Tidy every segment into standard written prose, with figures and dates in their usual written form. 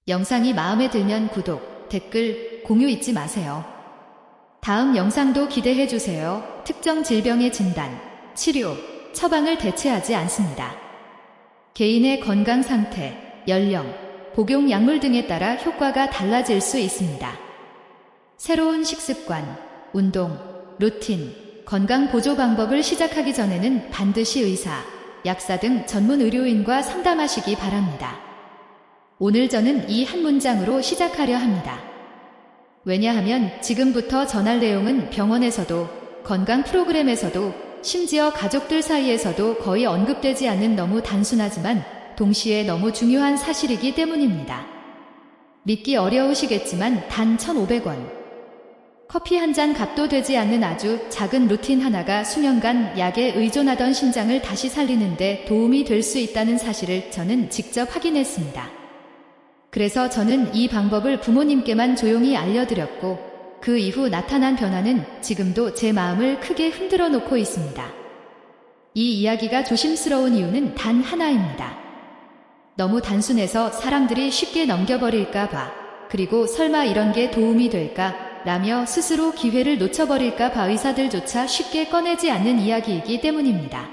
영상이 마음에 들면 구독, 댓글, 공유 잊지 마세요. 다음 영상도 기대해주세요. 특정 질병의 진단, 치료, 처방을 대체하지 않습니다. 개인의 건강 상태, 연령, 복용 약물 등에 따라 효과가 달라질 수 있습니다. 새로운 식습관, 운동, 루틴, 건강 보조 방법을 시작하기 전에는 반드시 의사, 약사 등 전문 의료인과 상담하시기 바랍니다. 오늘 저는 이 한 문장으로 시작하려 합니다. 왜냐하면 지금부터 전할 내용은 병원에서도, 건강 프로그램에서도, 심지어 가족들 사이에서도 거의 언급되지 않는 너무 단순하지만 동시에 너무 중요한 사실이기 때문입니다. 믿기 어려우시겠지만 단 1,500원. 커피 한 잔 값도 되지 않는 아주 작은 루틴 하나가 수년간 약에 의존하던 심장을 다시 살리는데 도움이 될 수 있다는 사실을 저는 직접 확인했습니다. 그래서 저는 이 방법을 부모님께만 조용히 알려드렸고 그 이후 나타난 변화는 지금도 제 마음을 크게 흔들어 놓고 있습니다. 이 이야기가 조심스러운 이유는 단 하나입니다. 너무 단순해서 사람들이 쉽게 넘겨버릴까 봐, 그리고 설마 이런 게 도움이 될까 라며 스스로 기회를 놓쳐버릴까 봐 의사들조차 쉽게 꺼내지 않는 이야기이기 때문입니다.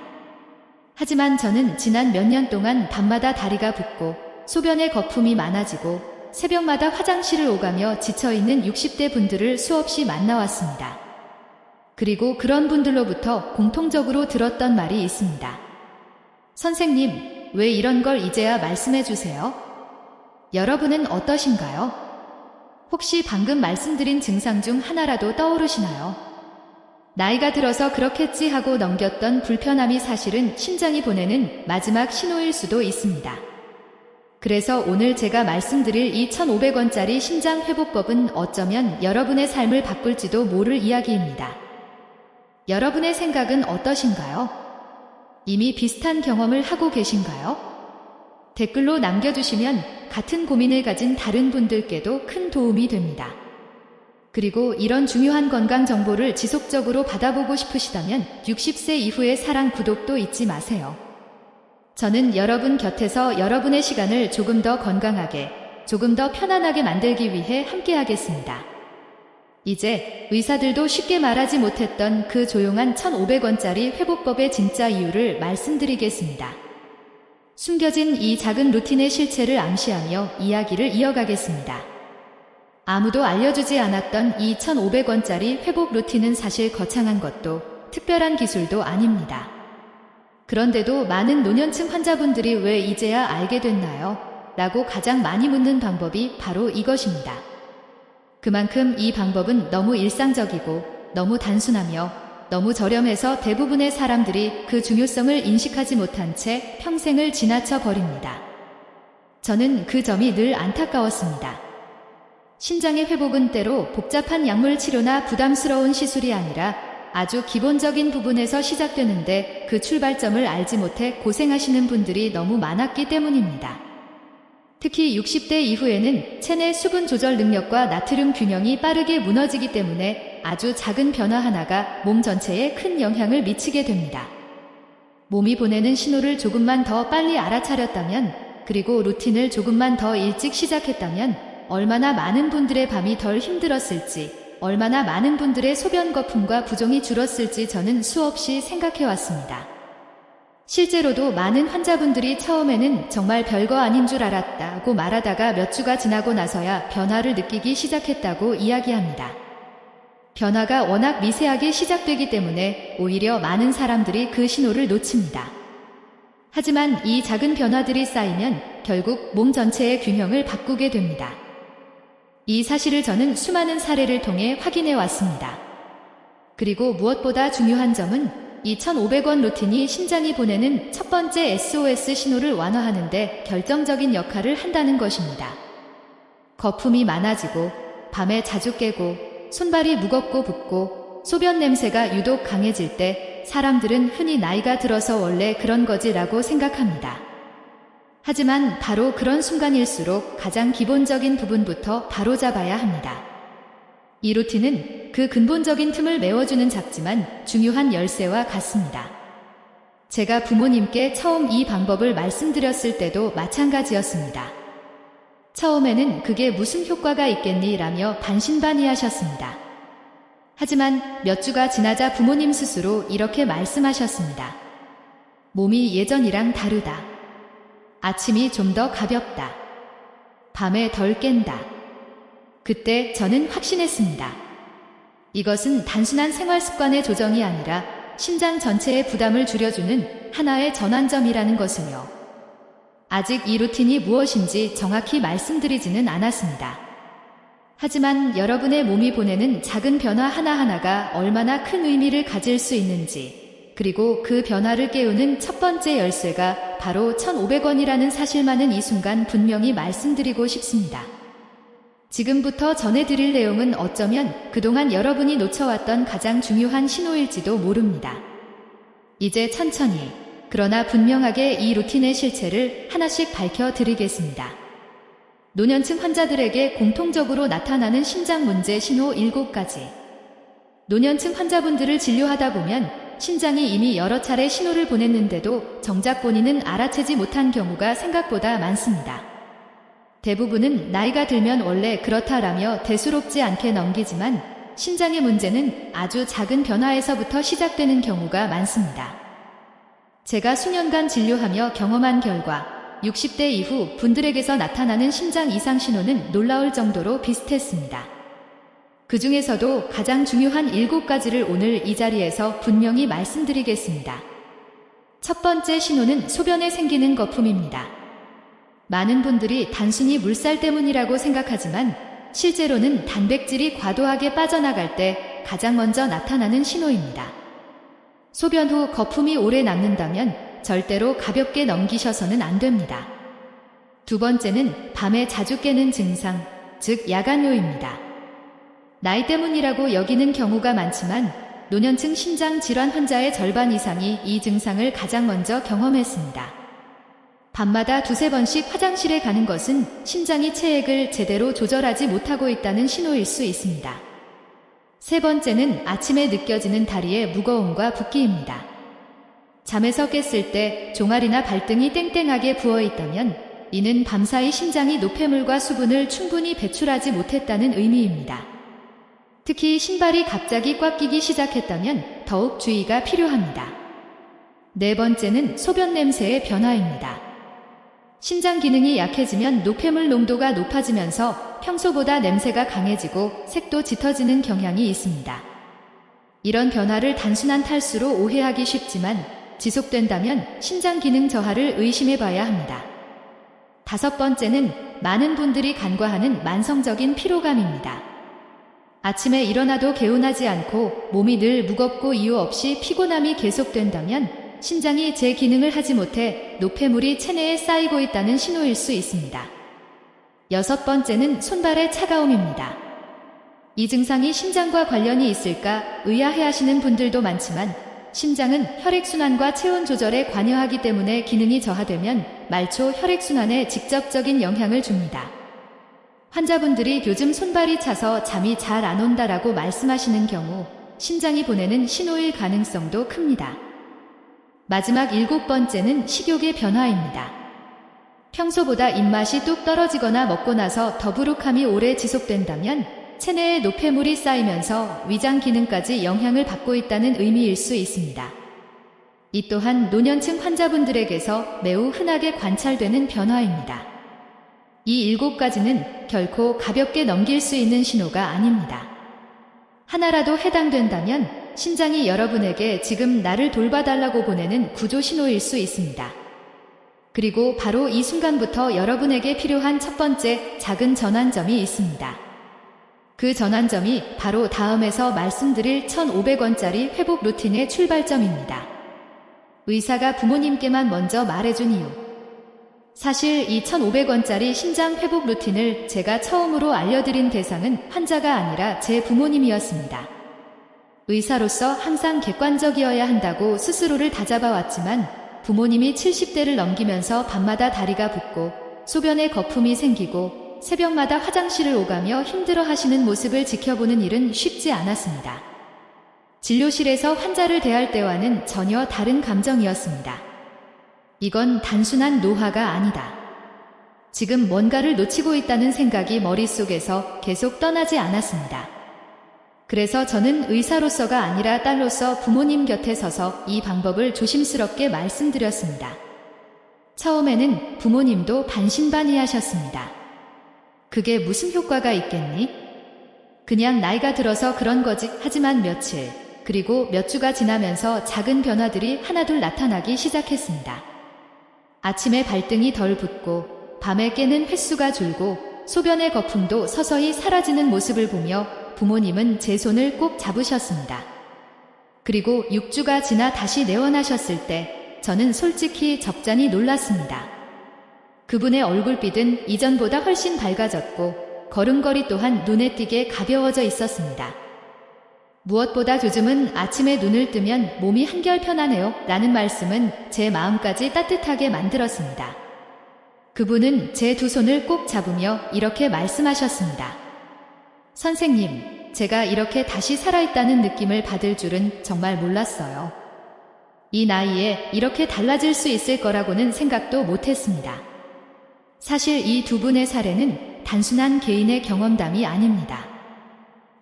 하지만 저는 지난 몇 년 동안 밤마다 다리가 붓고 소변에 거품이 많아지고 새벽마다 화장실을 오가며 지쳐있는 60대 분들을 수없이 만나왔습니다. 그리고 그런 분들로부터 공통적으로 들었던 말이 있습니다. 선생님, 왜 이런 걸 이제야 말씀해 주세요? 여러분은 어떠신가요? 혹시 방금 말씀드린 증상 중 하나라도 떠오르시나요? 나이가 들어서 그렇겠지 하고 넘겼던 불편함이 사실은 심장이 보내는 마지막 신호일 수도 있습니다. 그래서 오늘 제가 말씀드릴 이 1,500원짜리 심장회복법은 어쩌면 여러분의 삶을 바꿀지도 모를 이야기입니다. 여러분의 생각은 어떠신가요? 이미 비슷한 경험을 하고 계신가요? 댓글로 남겨주시면 같은 고민을 가진 다른 분들께도 큰 도움이 됩니다. 그리고 이런 중요한 건강 정보를 지속적으로 받아보고 싶으시다면 60세 이후의 사랑 구독도 잊지 마세요. 저는 여러분 곁에서 여러분의 시간을 조금 더 건강하게, 조금 더 편안하게 만들기 위해 함께 하겠습니다. 이제 의사들도 쉽게 말하지 못했던 그 조용한 1,500원짜리 회복법의 진짜 이유를 말씀드리겠습니다. 숨겨진 이 작은 루틴의 실체를 암시하며 이야기를 이어가겠습니다. 아무도 알려주지 않았던 이 1,500원짜리 회복 루틴은 사실 거창한 것도 특별한 기술도 아닙니다. 그런데도 많은 노년층 환자분들이 왜 이제야 알게 됐나요? 라고 가장 많이 묻는 방법이 바로 이것입니다. 그만큼 이 방법은 너무 일상적이고 너무 단순하며 너무 저렴해서 대부분의 사람들이 그 중요성을 인식하지 못한 채 평생을 지나쳐 버립니다. 저는 그 점이 늘 안타까웠습니다. 심장의 회복은 때로 복잡한 약물 치료나 부담스러운 시술이 아니라 아주 기본적인 부분에서 시작되는데 그 출발점을 알지 못해 고생하시는 분들이 너무 많았기 때문입니다. 특히 60대 이후에는 체내 수분 조절 능력과 나트륨 균형이 빠르게 무너지기 때문에 아주 작은 변화 하나가 몸 전체에 큰 영향을 미치게 됩니다. 몸이 보내는 신호를 조금만 더 빨리 알아차렸다면, 그리고 루틴을 조금만 더 일찍 시작했다면 얼마나 많은 분들의 밤이 덜 힘들었을지, 얼마나 많은 분들의 소변 거품과 부종이 줄었을지 저는 수없이 생각해왔습니다. 실제로도 많은 환자분들이 처음에는 정말 별거 아닌 줄 알았다고 말하다가 몇 주가 지나고 나서야 변화를 느끼기 시작했다고 이야기합니다. 변화가 워낙 미세하게 시작되기 때문에 오히려 많은 사람들이 그 신호를 놓칩니다. 하지만 이 작은 변화들이 쌓이면 결국 몸 전체의 균형을 바꾸게 됩니다. 이 사실을 저는 수많은 사례를 통해 확인해 왔습니다. 그리고 무엇보다 중요한 점은 2,500원 루틴이 심장이 보내는 첫 번째 SOS 신호를 완화하는데 결정적인 역할을 한다는 것입니다. 거품이 많아지고, 밤에 자주 깨고, 손발이 무겁고 붓고, 소변 냄새가 유독 강해질 때 사람들은 흔히 나이가 들어서 원래 그런 거지라고 생각합니다. 하지만 바로 그런 순간일수록 가장 기본적인 부분부터 바로잡아야 합니다. 이 루틴은 그 근본적인 틈을 메워주는 작지만 중요한 열쇠와 같습니다. 제가 부모님께 처음 이 방법을 말씀드렸을 때도 마찬가지였습니다. 처음에는 그게 무슨 효과가 있겠니 라며 반신반의하셨습니다. 하지만 몇 주가 지나자 부모님 스스로 이렇게 말씀하셨습니다. 몸이 예전이랑 다르다. 아침이 좀 더 가볍다. 밤에 덜 깬다. 그때 저는 확신했습니다. 이것은 단순한 생활 습관의 조정이 아니라 신장 전체의 부담을 줄여주는 하나의 전환점이라는 것을요. 아직 이 루틴이 무엇인지 정확히 말씀드리지는 않았습니다. 하지만 여러분의 몸이 보내는 작은 변화 하나하나가 얼마나 큰 의미를 가질 수 있는지, 그리고 그 변화를 깨우는 첫 번째 열쇠가 바로 1,500원이라는 사실만은 이 순간 분명히 말씀드리고 싶습니다. 지금부터 전해드릴 내용은 어쩌면 그동안 여러분이 놓쳐왔던 가장 중요한 신호일지도 모릅니다. 이제 천천히, 그러나 분명하게 이 루틴의 실체를 하나씩 밝혀드리겠습니다. 노년층 환자들에게 공통적으로 나타나는 신장 문제 신호 7가지. 노년층 환자분들을 진료하다 보면 신장이 이미 여러 차례 신호를 보냈는데도 정작 본인은 알아채지 못한 경우가 생각보다 많습니다. 대부분은 나이가 들면 원래 그렇다라며 대수롭지 않게 넘기지만 신장의 문제는 아주 작은 변화에서부터 시작되는 경우가 많습니다. 제가 수년간 진료하며 경험한 결과 60대 이후 분들에게서 나타나는 심장 이상 신호는 놀라울 정도로 비슷했습니다. 그 중에서도 가장 중요한 7가지를 오늘 이 자리에서 분명히 말씀드리겠습니다. 첫 번째 신호는 소변에 생기는 거품입니다. 많은 분들이 단순히 물살 때문이라고 생각하지만 실제로는 단백질이 과도하게 빠져나갈 때 가장 먼저 나타나는 신호입니다. 소변 후 거품이 오래 남는다면 절대로 가볍게 넘기셔서는 안 됩니다. 두 번째는 밤에 자주 깨는 증상, 즉 야간요입니다. 나이 때문이라고 여기는 경우가 많지만 노년층 신장 질환 환자의 절반 이상이 이 증상을 가장 먼저 경험했습니다. 밤마다 2~3번씩 화장실에 가는 것은 신장이 체액을 제대로 조절하지 못하고 있다는 신호일 수 있습니다. 세 번째는 아침에 느껴지는 다리의 무거움과 붓기입니다. 잠에서 깼을 때 종아리나 발등이 땡땡하게 부어있다면 이는 밤사이 신장이 노폐물과 수분을 충분히 배출하지 못했다는 의미입니다. 특히 신발이 갑자기 꽉 끼기 시작했다면 더욱 주의가 필요합니다. 네 번째는 소변 냄새의 변화입니다. 신장 기능이 약해지면 노폐물 농도가 높아지면서 평소보다 냄새가 강해지고 색도 짙어지는 경향이 있습니다. 이런 변화를 단순한 탈수로 오해하기 쉽지만 지속된다면 신장 기능 저하를 의심해 봐야 합니다. 다섯 번째는 많은 분들이 간과하는 만성적인 피로감입니다. 아침에 일어나도 개운하지 않고 몸이 늘 무겁고 이유 없이 피곤함이 계속된다면 신장이 제 기능을 하지 못해 노폐물이 체내에 쌓이고 있다는 신호일 수 있습니다. 여섯 번째는 손발의 차가움입니다. 이 증상이 신장과 관련이 있을까 의아해하시는 분들도 많지만 심장은 혈액순환과 체온 조절에 관여하기 때문에 기능이 저하되면 말초 혈액순환에 직접적인 영향을 줍니다. 환자분들이 요즘 손발이 차서 잠이 잘 안 온다라고 말씀하시는 경우 신장이 보내는 신호일 가능성도 큽니다. 마지막 7번째는 식욕의 변화입니다. 평소보다 입맛이 뚝 떨어지거나 먹고 나서 더부룩함이 오래 지속된다면 체내에 노폐물이 쌓이면서 위장 기능까지 영향을 받고 있다는 의미일 수 있습니다. 이 또한 노년층 환자분들에게서 매우 흔하게 관찰되는 변화입니다. 이 7가지는 결코 가볍게 넘길 수 있는 신호가 아닙니다. 하나라도 해당된다면 신장이 여러분에게 지금 나를 돌봐달라고 보내는 구조 신호일 수 있습니다. 그리고 바로 이 순간부터 여러분에게 필요한 첫 번째 작은 전환점이 있습니다. 그 전환점이 바로 다음에서 말씀드릴 1,500원짜리 회복 루틴의 출발점입니다. 의사가 부모님께만 먼저 말해준 이유. 사실 이 1,500원짜리 신장 회복 루틴을 제가 처음으로 알려드린 대상은 환자가 아니라 제 부모님이었습니다. 의사로서 항상 객관적이어야 한다고 스스로를 다잡아왔지만 부모님이 70대를 넘기면서 밤마다 다리가 붓고 소변에 거품이 생기고 새벽마다 화장실을 오가며 힘들어 하시는 모습을 지켜보는 일은 쉽지 않았습니다. 진료실에서 환자를 대할 때와는 전혀 다른 감정이었습니다. 이건 단순한 노화가 아니다. 지금 뭔가를 놓치고 있다는 생각이 머릿속에서 계속 떠나지 않았습니다. 그래서 저는 의사로서가 아니라 딸로서 부모님 곁에 서서 이 방법을 조심스럽게 말씀드렸습니다. 처음에는 부모님도 반신반의하셨습니다. 그게 무슨 효과가 있겠니? 그냥 나이가 들어서 그런 거지. 하지만 며칠, 그리고 몇 주가 지나면서 작은 변화들이 하나둘 나타나기 시작했습니다. 아침에 발등이 덜 붓고 밤에 깨는 횟수가 줄고 소변의 거품도 서서히 사라지는 모습을 보며 부모님은 제 손을 꼭 잡으셨습니다. 그리고 6주가 지나 다시 내원하셨을 때 저는 솔직히 적잖이 놀랐습니다. 그분의 얼굴빛은 이전보다 훨씬 밝아졌고 걸음걸이 또한 눈에 띄게 가벼워져 있었습니다. 무엇보다 요즘은 아침에 눈을 뜨면 몸이 한결 편하네요 라는 말씀은 제 마음까지 따뜻하게 만들었습니다. 그분은 제 두 손을 꼭 잡으며 이렇게 말씀하셨습니다. 선생님, 제가 이렇게 다시 살아있다는 느낌을 받을 줄은 정말 몰랐어요. 이 나이에 이렇게 달라질 수 있을 거라고는 생각도 못했습니다. 사실 이 두 분의 사례는 단순한 개인의 경험담이 아닙니다.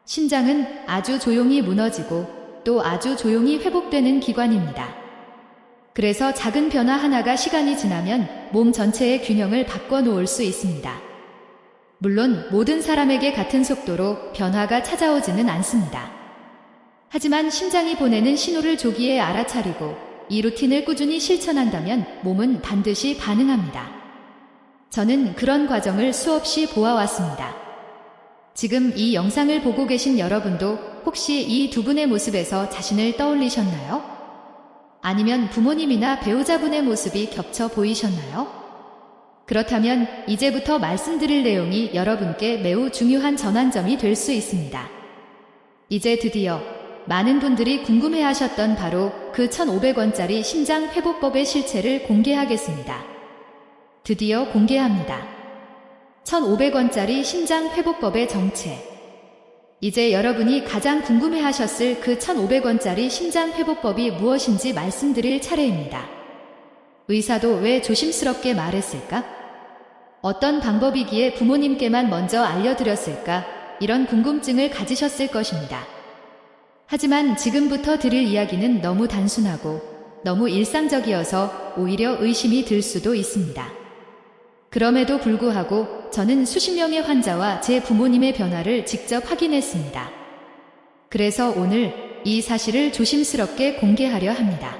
신장은 아주 조용히 무너지고 또 아주 조용히 회복되는 기관입니다. 그래서 작은 변화 하나가 시간이 지나면 몸 전체의 균형을 바꿔놓을 수 있습니다. 물론 모든 사람에게 같은 속도로 변화가 찾아오지는 않습니다. 하지만 심장이 보내는 신호를 조기에 알아차리고 이 루틴을 꾸준히 실천한다면 몸은 반드시 반응합니다. 저는 그런 과정을 수없이 보아왔습니다. 지금 이 영상을 보고 계신 여러분도 혹시 이 두 분의 모습에서 자신을 떠올리셨나요? 아니면 부모님이나 배우자분의 모습이 겹쳐 보이셨나요? 그렇다면 이제부터 말씀드릴 내용이 여러분께 매우 중요한 전환점이 될 수 있습니다. 이제 드디어 많은 분들이 궁금해하셨던 바로 그 1,500원짜리 심장회복법의 실체를 공개하겠습니다. 드디어 공개합니다. 1,500원짜리 심장회복법의 정체. 이제 여러분이 가장 궁금해하셨을 그 1,500원짜리 심장회복법이 무엇인지 말씀드릴 차례입니다. 의사도 왜 조심스럽게 말했을까? 어떤 방법이기에 부모님께만 먼저 알려드렸을까? 이런 궁금증을 가지셨을 것입니다. 하지만 지금부터 드릴 이야기는 너무 단순하고 너무 일상적이어서 오히려 의심이 들 수도 있습니다. 그럼에도 불구하고 저는 수십 명의 환자와 제 부모님의 변화를 직접 확인했습니다. 그래서 오늘 이 사실을 조심스럽게 공개하려 합니다.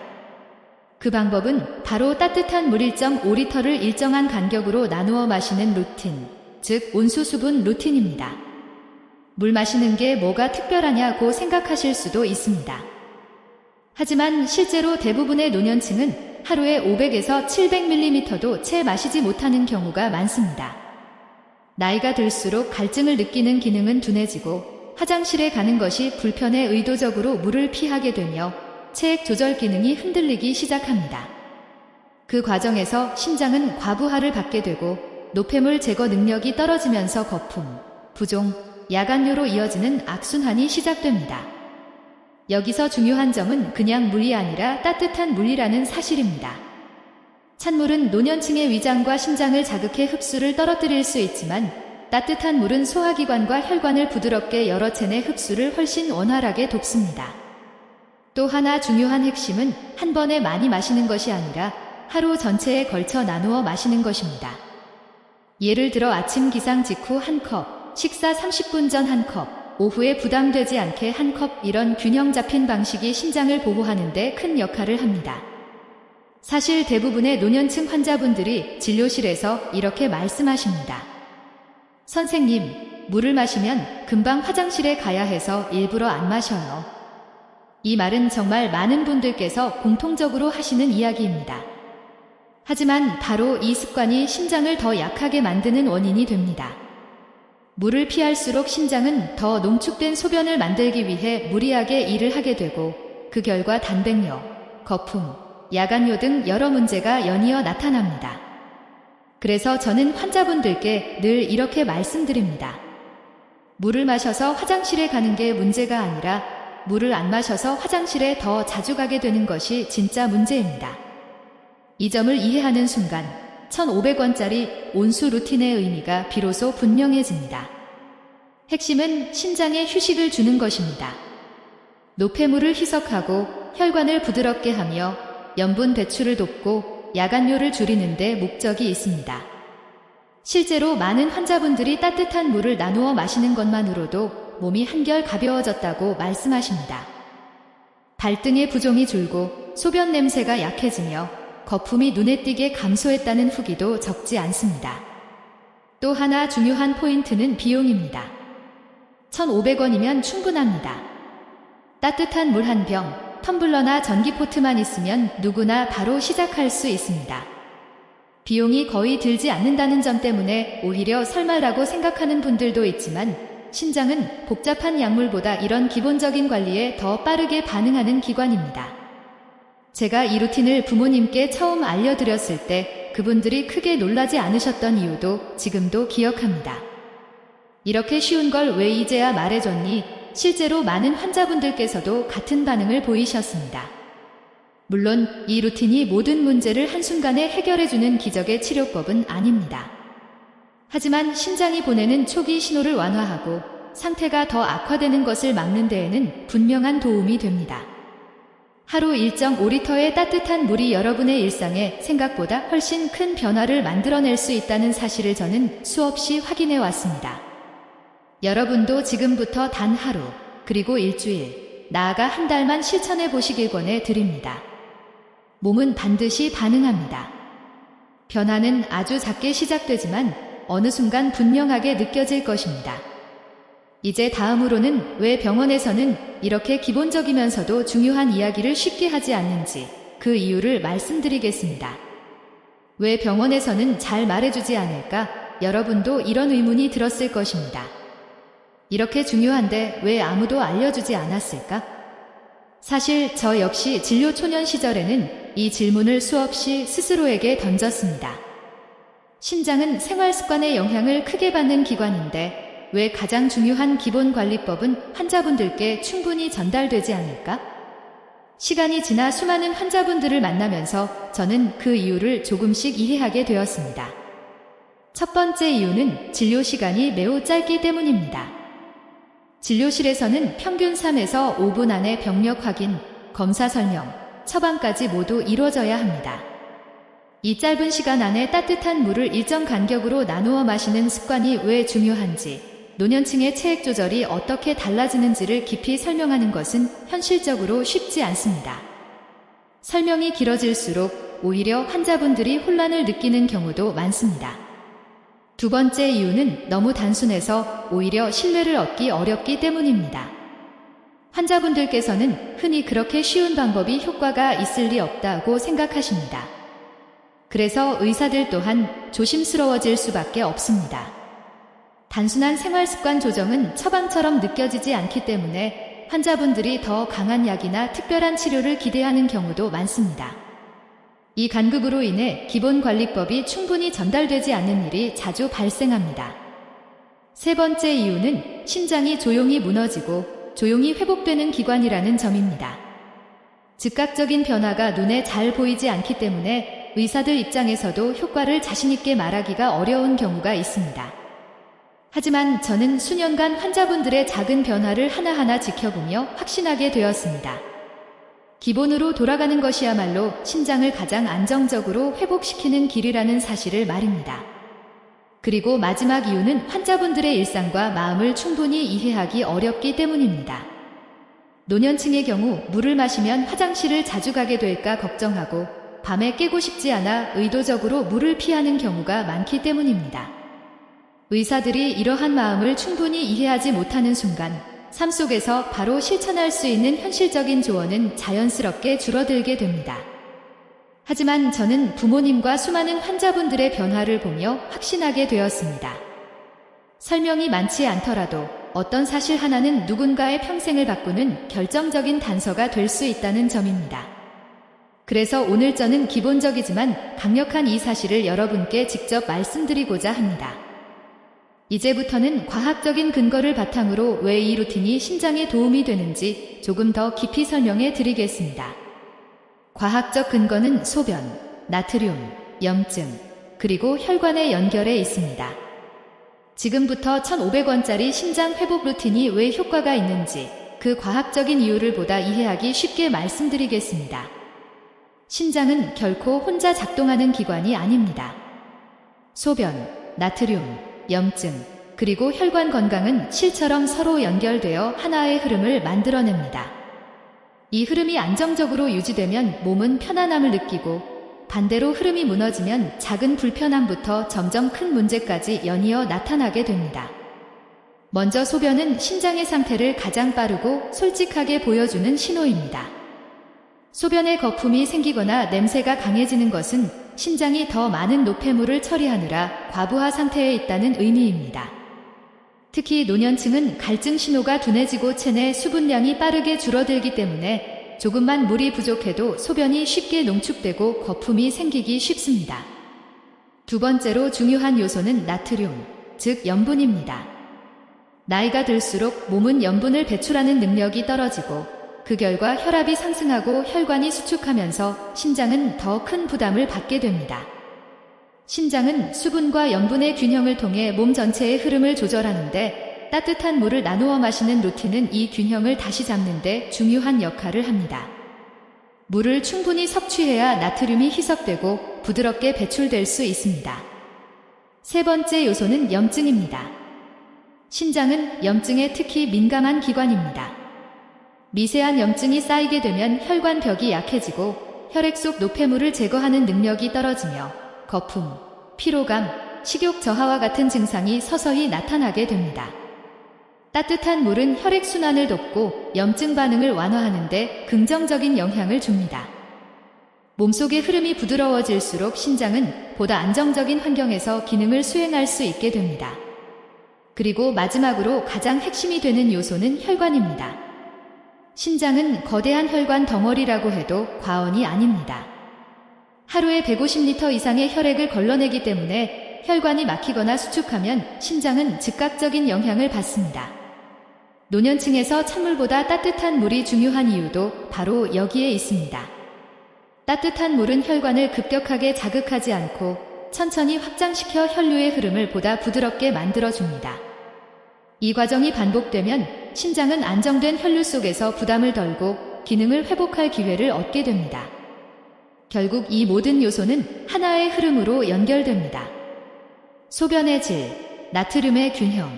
그 방법은 바로 따뜻한 물 1.5리터를 일정한 간격으로 나누어 마시는 루틴, 즉 온수수분 루틴입니다. 물 마시는 게 뭐가 특별하냐고 생각하실 수도 있습니다. 하지만 실제로 대부분의 노년층은 하루에 500에서 700ml도 채 마시지 못하는 경우가 많습니다. 나이가 들수록 갈증을 느끼는 기능은 둔해지고 화장실에 가는 것이 불편해 의도적으로 물을 피하게 되며 체액 조절 기능이 흔들리기 시작합니다. 그 과정에서 심장은 과부하를 받게 되고 노폐물 제거 능력이 떨어지면서 거품, 부종, 야간뇨로 이어지는 악순환이 시작됩니다. 여기서 중요한 점은 그냥 물이 아니라 따뜻한 물이라는 사실입니다. 찬물은 노년층의 위장과 심장을 자극해 흡수를 떨어뜨릴 수 있지만 따뜻한 물은 소화기관과 혈관을 부드럽게 열어 체내 흡수를 훨씬 원활하게 돕습니다. 또 하나 중요한 핵심은 한 번에 많이 마시는 것이 아니라 하루 전체에 걸쳐 나누어 마시는 것입니다. 예를 들어 아침 기상 직후 한 컵, 식사 30분 전 한 컵, 오후에 부담되지 않게 한 컵, 이런 균형 잡힌 방식이 심장을 보호하는 데 큰 역할을 합니다. 사실 대부분의 노년층 환자분들이 진료실에서 이렇게 말씀하십니다. 선생님, 물을 마시면 금방 화장실에 가야 해서 일부러 안 마셔요. 이 말은 정말 많은 분들께서 공통적으로 하시는 이야기입니다. 하지만 바로 이 습관이 심장을 더 약하게 만드는 원인이 됩니다. 물을 피할수록 심장은 더 농축된 소변을 만들기 위해 무리하게 일을 하게 되고 그 결과 단백뇨, 거품, 야간뇨 등 여러 문제가 연이어 나타납니다. 그래서 저는 환자분들께 늘 이렇게 말씀드립니다. 물을 마셔서 화장실에 가는 게 문제가 아니라 물을 안 마셔서 화장실에 더 자주 가게 되는 것이 진짜 문제입니다. 이 점을 이해하는 순간 1,500원짜리 온수 루틴의 의미가 비로소 분명해집니다. 핵심은 신장에 휴식을 주는 것입니다. 노폐물을 희석하고 혈관을 부드럽게 하며 염분 배출을 돕고 야간뇨를 줄이는 데 목적이 있습니다. 실제로 많은 환자분들이 따뜻한 물을 나누어 마시는 것만으로도 몸이 한결 가벼워졌다고 말씀하십니다. 발등의 부종이 줄고 소변 냄새가 약해지며 거품이 눈에 띄게 감소했다는 후기도 적지 않습니다. 또 하나 중요한 포인트는 비용입니다. 1,500원이면 충분합니다. 따뜻한 물 한 병, 텀블러나 전기포트만 있으면 누구나 바로 시작할 수 있습니다. 비용이 거의 들지 않는다는 점 때문에 오히려 설마라고 생각하는 분들도 있지만 신장은 복잡한 약물보다 이런 기본적인 관리에 더 빠르게 반응하는 기관입니다. 제가 이 루틴을 부모님께 처음 알려드렸을 때 그분들이 크게 놀라지 않으셨던 이유도 지금도 기억합니다. 이렇게 쉬운 걸 왜 이제야 말해줬니? 실제로 많은 환자분들께서도 같은 반응을 보이셨습니다. 물론 이 루틴이 모든 문제를 한순간에 해결해주는 기적의 치료법은 아닙니다. 하지만 신장이 보내는 초기 신호를 완화하고 상태가 더 악화되는 것을 막는 데에는 분명한 도움이 됩니다. 하루 1.5리터의 따뜻한 물이 여러분의 일상에 생각보다 훨씬 큰 변화를 만들어낼 수 있다는 사실을 저는 수없이 확인해 왔습니다. 여러분도 지금부터 단 하루, 그리고 일주일, 나아가 한 달만 실천해 보시길 권해 드립니다. 몸은 반드시 반응합니다. 변화는 아주 작게 시작되지만 어느 순간 분명하게 느껴질 것입니다. 이제 다음으로는 왜 병원에서는 이렇게 기본적이면서도 중요한 이야기를 쉽게 하지 않는지 그 이유를 말씀드리겠습니다. 왜 병원에서는 잘 말해주지 않을까? 여러분도 이런 의문이 들었을 것입니다. 이렇게 중요한데 왜 아무도 알려주지 않았을까? 사실 저 역시 진료 초년 시절에는 이 질문을 수없이 스스로에게 던졌습니다. 신장은 생활습관의 영향을 크게 받는 기관인데 왜 가장 중요한 기본관리법은 환자분들께 충분히 전달되지 않을까? 시간이 지나 수많은 환자분들을 만나면서 저는 그 이유를 조금씩 이해하게 되었습니다. 첫 번째 이유는 진료 시간이 매우 짧기 때문입니다. 진료실에서는 평균 3에서 5분 안에 병력 확인, 검사 설명, 처방까지 모두 이루어져야 합니다. 이 짧은 시간 안에 따뜻한 물을 일정 간격으로 나누어 마시는 습관이 왜 중요한지, 노년층의 체액 조절이 어떻게 달라지는지를 깊이 설명하는 것은 현실적으로 쉽지 않습니다. 설명이 길어질수록 오히려 환자분들이 혼란을 느끼는 경우도 많습니다. 두 번째 이유는 너무 단순해서 오히려 신뢰를 얻기 어렵기 때문입니다. 환자분들께서는 흔히 그렇게 쉬운 방법이 효과가 있을 리 없다고 생각하십니다. 그래서 의사들 또한 조심스러워질 수밖에 없습니다. 단순한 생활습관 조정은 처방처럼 느껴지지 않기 때문에 환자분들이 더 강한 약이나 특별한 치료를 기대하는 경우도 많습니다. 이 간극으로 인해 기본관리법이 충분히 전달되지 않는 일이 자주 발생합니다. 세 번째 이유는 신장이 조용히 무너지고 조용히 회복되는 기관이라는 점입니다. 즉각적인 변화가 눈에 잘 보이지 않기 때문에 의사들 입장에서도 효과를 자신있게 말하기가 어려운 경우가 있습니다. 하지만 저는 수년간 환자분들의 작은 변화를 하나하나 지켜보며 확신하게 되었습니다. 기본으로 돌아가는 것이야말로 신장을 가장 안정적으로 회복시키는 길이라는 사실을 말입니다. 그리고 마지막 이유는 환자분들의 일상과 마음을 충분히 이해하기 어렵기 때문입니다. 노년층의 경우 물을 마시면 화장실을 자주 가게 될까 걱정하고 밤에 깨고 싶지 않아 의도적으로 물을 피하는 경우가 많기 때문입니다. 의사들이 이러한 마음을 충분히 이해하지 못하는 순간 삶 속에서 바로 실천할 수 있는 현실적인 조언은 자연스럽게 줄어들게 됩니다. 하지만 저는 부모님과 수많은 환자분들의 변화를 보며 확신하게 되었습니다. 설명이 많지 않더라도 어떤 사실 하나는 누군가의 평생을 바꾸는 결정적인 단서가 될 수 있다는 점입니다. 그래서 오늘 저는 기본적이지만 강력한 이 사실을 여러분께 직접 말씀드리고자 합니다. 이제부터는 과학적인 근거를 바탕으로 왜 이 루틴이 신장에 도움이 되는지 조금 더 깊이 설명해 드리겠습니다. 과학적 근거는 소변, 나트륨, 염증, 그리고 혈관에 연결해 있습니다. 지금부터 1,500원짜리 신장 회복 루틴이 왜 효과가 있는지 그 과학적인 이유를 보다 이해하기 쉽게 말씀드리겠습니다. 신장은 결코 혼자 작동하는 기관이 아닙니다. 소변, 나트륨, 염증, 그리고 혈관 건강은 실처럼 서로 연결되어 하나의 흐름을 만들어냅니다. 이 흐름이 안정적으로 유지되면 몸은 편안함을 느끼고 반대로 흐름이 무너지면 작은 불편함부터 점점 큰 문제까지 연이어 나타나게 됩니다. 먼저 소변은 신장의 상태를 가장 빠르고 솔직하게 보여주는 신호입니다. 소변에 거품이 생기거나 냄새가 강해지는 것은 신장이 더 많은 노폐물을 처리하느라 과부하 상태에 있다는 의미입니다. 특히 노년층은 갈증 신호가 둔해지고 체내 수분량이 빠르게 줄어들기 때문에 조금만 물이 부족해도 소변이 쉽게 농축되고 거품이 생기기 쉽습니다. 두 번째로 중요한 요소는 나트륨, 즉 염분입니다. 나이가 들수록 몸은 염분을 배출하는 능력이 떨어지고 그 결과 혈압이 상승하고 혈관이 수축하면서 신장은 더 큰 부담을 받게 됩니다. 신장은 수분과 염분의 균형을 통해 몸 전체의 흐름을 조절하는데 따뜻한 물을 나누어 마시는 루틴은 이 균형을 다시 잡는 데 중요한 역할을 합니다. 물을 충분히 섭취해야 나트륨이 희석되고 부드럽게 배출될 수 있습니다. 세 번째 요소는 염증입니다. 신장은 염증에 특히 민감한 기관입니다. 미세한 염증이 쌓이게 되면 혈관벽이 약해지고 혈액 속 노폐물을 제거하는 능력이 떨어지며 거품, 피로감, 식욕 저하와 같은 증상이 서서히 나타나게 됩니다. 따뜻한 물은 혈액순환을 돕고 염증 반응을 완화하는 데 긍정적인 영향을 줍니다. 몸속의 흐름이 부드러워질수록 신장은 보다 안정적인 환경에서 기능을 수행할 수 있게 됩니다. 그리고 마지막으로 가장 핵심이 되는 요소는 혈관입니다. 신장은 거대한 혈관 덩어리라고 해도 과언이 아닙니다. 하루에 150리터 이상의 혈액을 걸러내기 때문에 혈관이 막히거나 수축하면 신장은 즉각적인 영향을 받습니다. 노년층에서 찬물보다 따뜻한 물이 중요한 이유도 바로 여기에 있습니다. 따뜻한 물은 혈관을 급격하게 자극하지 않고 천천히 확장시켜 혈류의 흐름을 보다 부드럽게 만들어줍니다. 이 과정이 반복되면 신장은 안정된 혈류 속에서 부담을 덜고 기능을 회복할 기회를 얻게 됩니다. 결국 이 모든 요소는 하나의 흐름으로 연결됩니다. 소변의 질, 나트륨의 균형,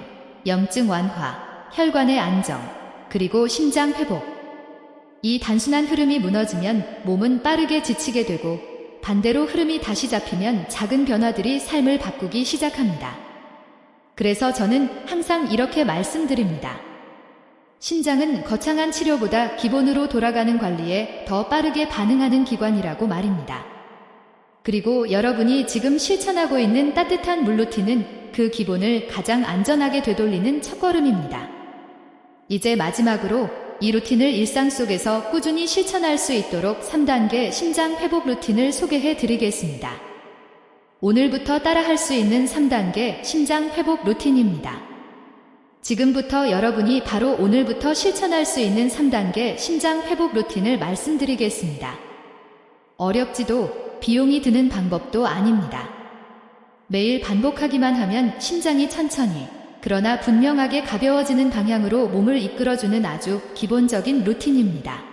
염증 완화, 혈관의 안정, 그리고 신장 회복. 이 단순한 흐름이 무너지면 몸은 빠르게 지치게 되고 반대로 흐름이 다시 잡히면 작은 변화들이 삶을 바꾸기 시작합니다. 그래서 저는 항상 이렇게 말씀드립니다. 신장은 거창한 치료보다 기본으로 돌아가는 관리에 더 빠르게 반응하는 기관이라고 말입니다. 그리고 여러분이 지금 실천하고 있는 따뜻한 물 루틴은 그 기본을 가장 안전하게 되돌리는 첫걸음입니다. 이제 마지막으로 이 루틴을 일상 속에서 꾸준히 실천할 수 있도록 3단계 신장 회복 루틴을 소개해 드리겠습니다. 오늘부터 따라할 수 있는 3단계 신장 회복 루틴입니다. 지금부터 여러분이 바로 오늘부터 실천할 수 있는 3단계 신장 회복 루틴을 말씀드리겠습니다. 어렵지도 비용이 드는 방법도 아닙니다. 매일 반복하기만 하면 신장이 천천히 그러나 분명하게 가벼워지는 방향으로 몸을 이끌어주는 아주 기본적인 루틴입니다.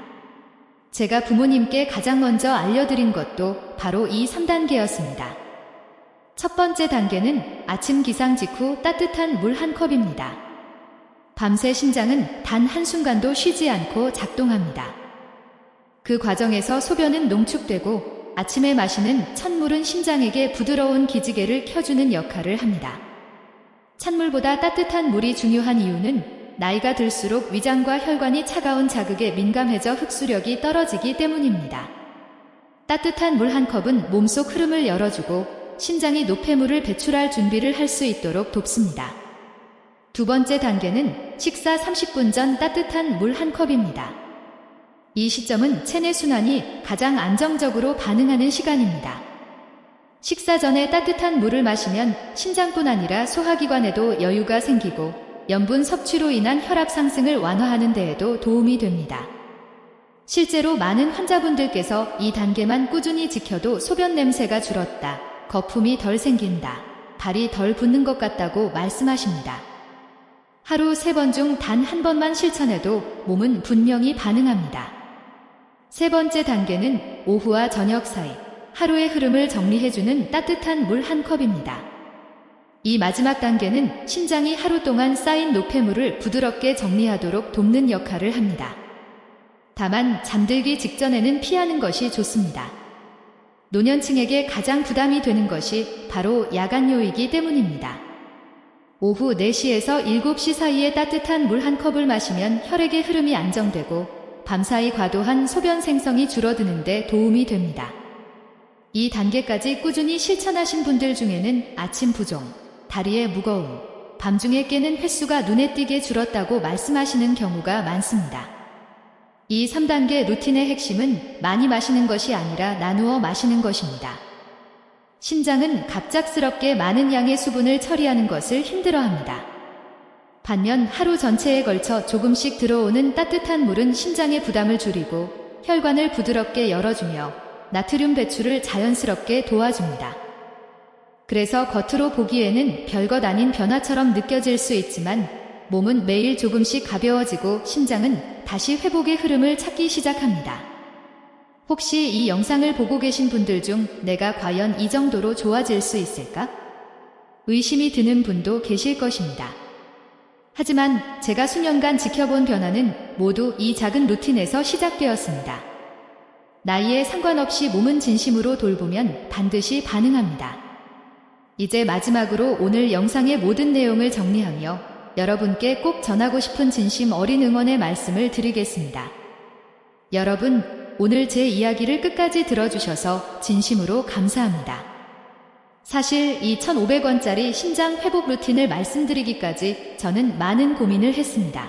제가 부모님께 가장 먼저 알려드린 것도 바로 이 3단계였습니다. 첫 번째 단계는 아침 기상 직후 따뜻한 물 한 컵입니다. 밤새 신장은 단 한순간도 쉬지 않고 작동합니다. 그 과정에서 소변은 농축되고 아침에 마시는 찬물은 신장에게 부드러운 기지개를 켜주는 역할을 합니다. 찬물보다 따뜻한 물이 중요한 이유는 나이가 들수록 위장과 혈관이 차가운 자극에 민감해져 흡수력이 떨어지기 때문입니다. 따뜻한 물 한 컵은 몸속 흐름을 열어주고 신장이 노폐물을 배출할 준비를 할 수 있도록 돕습니다. 두 번째 단계는 식사 30분 전 따뜻한 물 한 컵입니다. 이 시점은 체내 순환이 가장 안정적으로 반응하는 시간입니다. 식사 전에 따뜻한 물을 마시면 신장뿐 아니라 소화기관에도 여유가 생기고 염분 섭취로 인한 혈압 상승을 완화하는 데에도 도움이 됩니다. 실제로 많은 환자분들께서 이 단계만 꾸준히 지켜도 소변 냄새가 줄었다, 거품이 덜 생긴다, 발이 덜 붓는 것 같다고 말씀하십니다. 하루 3번 중 단 한 번만 실천해도 몸은 분명히 반응합니다. 세 번째 단계는 오후와 저녁 사이 하루의 흐름을 정리해주는 따뜻한 물 한 컵입니다. 이 마지막 단계는 신장이 하루 동안 쌓인 노폐물을 부드럽게 정리하도록 돕는 역할을 합니다. 다만 잠들기 직전에는 피하는 것이 좋습니다. 노년층에게 가장 부담이 되는 것이 바로 야간 요이기 때문입니다. 오후 4시에서 7시 사이에 따뜻한 물 한 컵을 마시면 혈액의 흐름이 안정되고 밤사이 과도한 소변 생성이 줄어드는 데 도움이 됩니다. 이 단계까지 꾸준히 실천하신 분들 중에는 아침 부종, 다리의 무거움, 밤중에 깨는 횟수가 눈에 띄게 줄었다고 말씀하시는 경우가 많습니다. 이 3단계 루틴의 핵심은 많이 마시는 것이 아니라 나누어 마시는 것입니다. 신장은 갑작스럽게 많은 양의 수분을 처리하는 것을 힘들어합니다. 반면 하루 전체에 걸쳐 조금씩 들어오는 따뜻한 물은 신장의 부담을 줄이고 혈관을 부드럽게 열어주며 나트륨 배출을 자연스럽게 도와줍니다. 그래서 겉으로 보기에는 별것 아닌 변화처럼 느껴질 수 있지만 몸은 매일 조금씩 가벼워지고 심장은 다시 회복의 흐름을 찾기 시작합니다. 혹시 이 영상을 보고 계신 분들 중 내가 과연 이 정도로 좋아질 수 있을까? 의심이 드는 분도 계실 것입니다. 하지만 제가 수년간 지켜본 변화는 모두 이 작은 루틴에서 시작되었습니다. 나이에 상관없이 몸은 진심으로 돌보면 반드시 반응합니다. 이제 마지막으로 오늘 영상의 모든 내용을 정리하며 여러분께 꼭 전하고 싶은 진심 어린 응원의 말씀을 드리겠습니다. 여러분, 오늘 제 이야기를 끝까지 들어주셔서 진심으로 감사합니다. 사실 이 1,500원짜리 신장 회복 루틴을 말씀드리기까지 저는 많은 고민을 했습니다.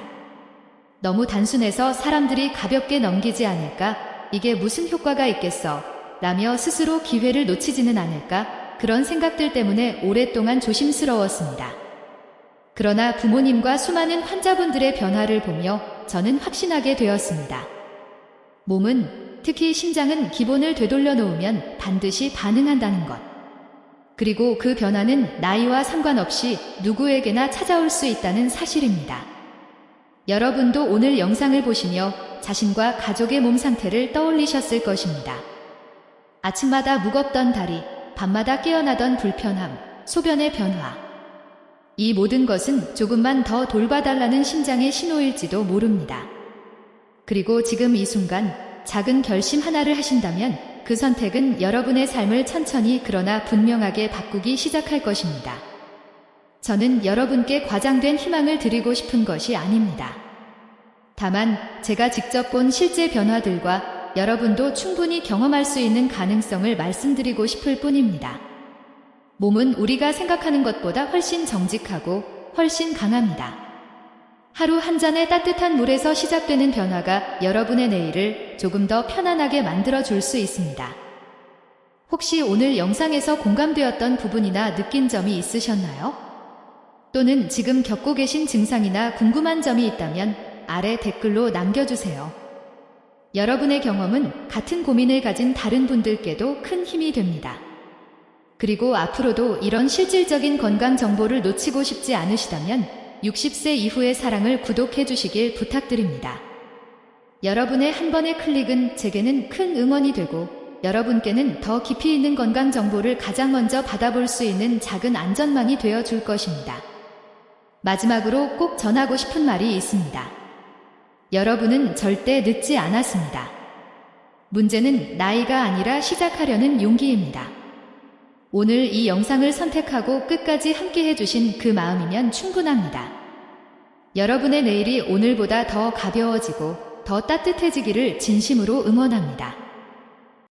너무 단순해서 사람들이 가볍게 넘기지 않을까? 이게 무슨 효과가 있겠어? 라며 스스로 기회를 놓치지는 않을까? 그런 생각들 때문에 오랫동안 조심스러웠습니다. 그러나 부모님과 수많은 환자분들의 변화를 보며 저는 확신하게 되었습니다. 몸은, 특히 신장은 기본을 되돌려 놓으면 반드시 반응한다는 것. 그리고 그 변화는 나이와 상관없이 누구에게나 찾아올 수 있다는 사실입니다. 여러분도 오늘 영상을 보시며 자신과 가족의 몸 상태를 떠올리셨을 것입니다. 아침마다 무겁던 다리, 밤마다 깨어나던 불편함, 소변의 변화. 이 모든 것은 조금만 더 돌봐달라는 신장의 신호일지도 모릅니다. 그리고 지금 이 순간 작은 결심 하나를 하신다면 그 선택은 여러분의 삶을 천천히 그러나 분명하게 바꾸기 시작할 것입니다. 저는 여러분께 과장된 희망을 드리고 싶은 것이 아닙니다. 다만 제가 직접 본 실제 변화들과 여러분도 충분히 경험할 수 있는 가능성을 말씀드리고 싶을 뿐입니다. 몸은 우리가 생각하는 것보다 훨씬 정직하고 훨씬 강합니다. 하루 한 잔의 따뜻한 물에서 시작되는 변화가 여러분의 내일을 조금 더 편안하게 만들어 줄 수 있습니다. 혹시 오늘 영상에서 공감되었던 부분이나 느낀 점이 있으셨나요? 또는 지금 겪고 계신 증상이나 궁금한 점이 있다면 아래 댓글로 남겨주세요. 여러분의 경험은 같은 고민을 가진 다른 분들께도 큰 힘이 됩니다. 그리고 앞으로도 이런 실질적인 건강 정보를 놓치고 싶지 않으시다면 60세 이후의 사랑을 구독해 주시길 부탁드립니다. 여러분의 한 번의 클릭은 제게는 큰 응원이 되고 여러분께는 더 깊이 있는 건강 정보를 가장 먼저 받아볼 수 있는 작은 안전망이 되어 줄 것입니다. 마지막으로 꼭 전하고 싶은 말이 있습니다. 여러분은 절대 늦지 않았습니다. 문제는 나이가 아니라 시작하려는 용기입니다. 오늘 이 영상을 선택하고 끝까지 함께 해주신 그 마음이면 충분합니다. 여러분의 내일이 오늘보다 더 가벼워지고 더 따뜻해지기를 진심으로 응원합니다.